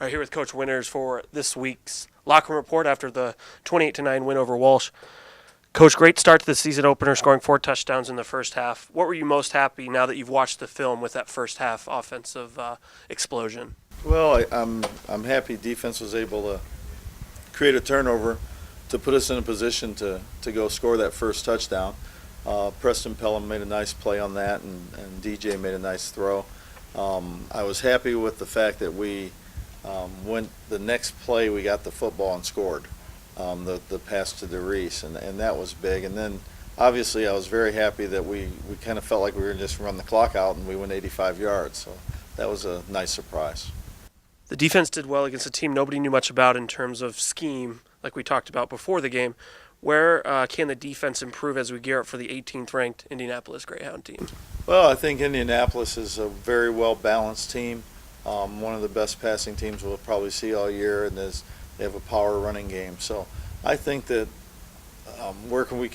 All right, here with Coach Winters for this week's locker room report after the 28-9 win over Walsh. Coach, great start to the season opener, scoring 4 touchdowns in the first half. What were you most happy now that you've watched the film with that first half offensive explosion? Well, I'm happy defense was able to create a turnover to put us in a position to go score that first touchdown. Preston Pelham made a nice play on that, and DJ made a nice throw. I was happy with the fact that we went the next play, we got the football and scored the pass to DeReese, and that was big. And then obviously I was very happy that we kind of felt like we were just run the clock out and we went 85 yards. So that was a nice surprise. The defense did well against a team nobody knew much about in terms of scheme, like we talked about before the game. Where can the defense improve as we gear up for the 18th ranked Indianapolis Greyhound team? Well, I think Indianapolis is a very well-balanced team. One of the best passing teams we'll probably see all year, and they have a power running game. So I think that where we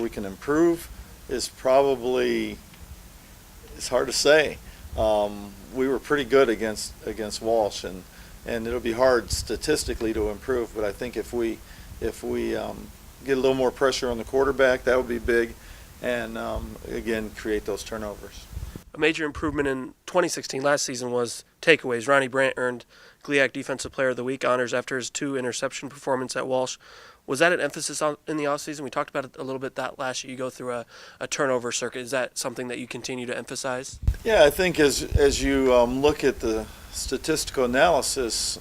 can improve is probably, it's hard to say. We were pretty good against Walsh, and it'll be hard statistically to improve. But I think if we get a little more pressure on the quarterback, that would be big, and again, create those turnovers. A major improvement in 2016 last season was takeaways. Ronnie Brandt earned GLIAC Defensive Player of the Week honors after his 2-interception performance at Walsh. Was that an emphasis in the offseason? We talked about it a little bit that last year. You go through a turnover circuit. Is that something that you continue to emphasize? Yeah, I think as you look at the statistical analysis,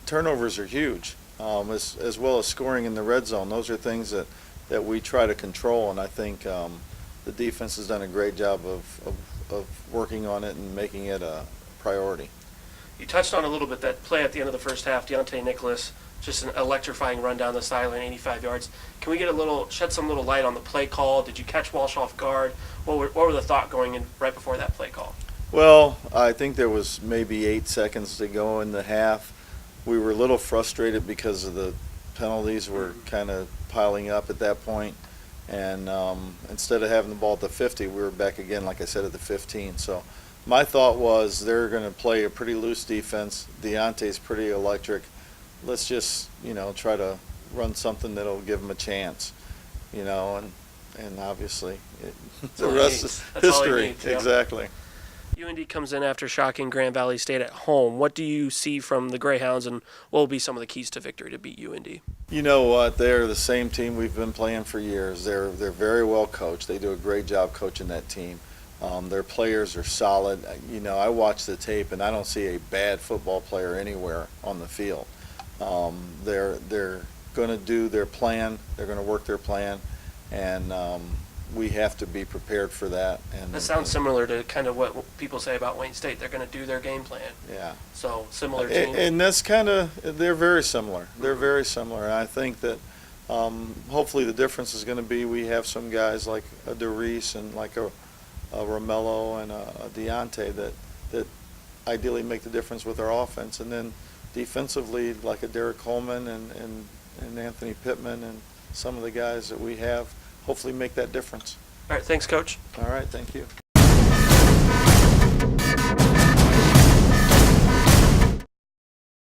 turnovers are huge, as well as scoring in the red zone. Those are things that we try to control, and I think the defense has done a great job of working on it and making it a priority. You touched on a little bit that play at the end of the first half, Deontay Nicholas, just an electrifying run down the sideline, 85 yards. Can we shed some little light on the play call? Did you catch Walsh off guard? What were the thought going in right before that play call? Well, I think there was maybe 8 seconds to go in the half. We were a little frustrated because of the penalties were kind of piling up at that point. And instead of having the ball at the 50, we were back again, like I said, at the 15. So my thought was they're going to play a pretty loose defense. Deontay's pretty electric. Let's just, try to run something that'll give them a chance, and obviously the rest is history. Exactly. UND comes in after shocking Grand Valley State at home. What do you see from the Greyhounds, and what will be some of the keys to victory to beat UND? You know what? They're the same team we've been playing for years. They're very well coached. They do a great job coaching that team. Their players are solid. I watch the tape, and I don't see a bad football player anywhere on the field. They're going to do their plan. They're going to work their plan, and we have to be prepared for that. And that sounds similar to kind of what people say about Wayne State. They're going to do their game plan. Yeah. So similar team. And that's they're very similar. They're very similar. And I think that hopefully the difference is going to be we have some guys like a DeReese and like a Romello and a Deontay that ideally make the difference with our offense. And then defensively, like a Derek Coleman and Anthony Pittman and some of the guys that we have, hopefully make that difference. All right, thanks, Coach. All right, thank you.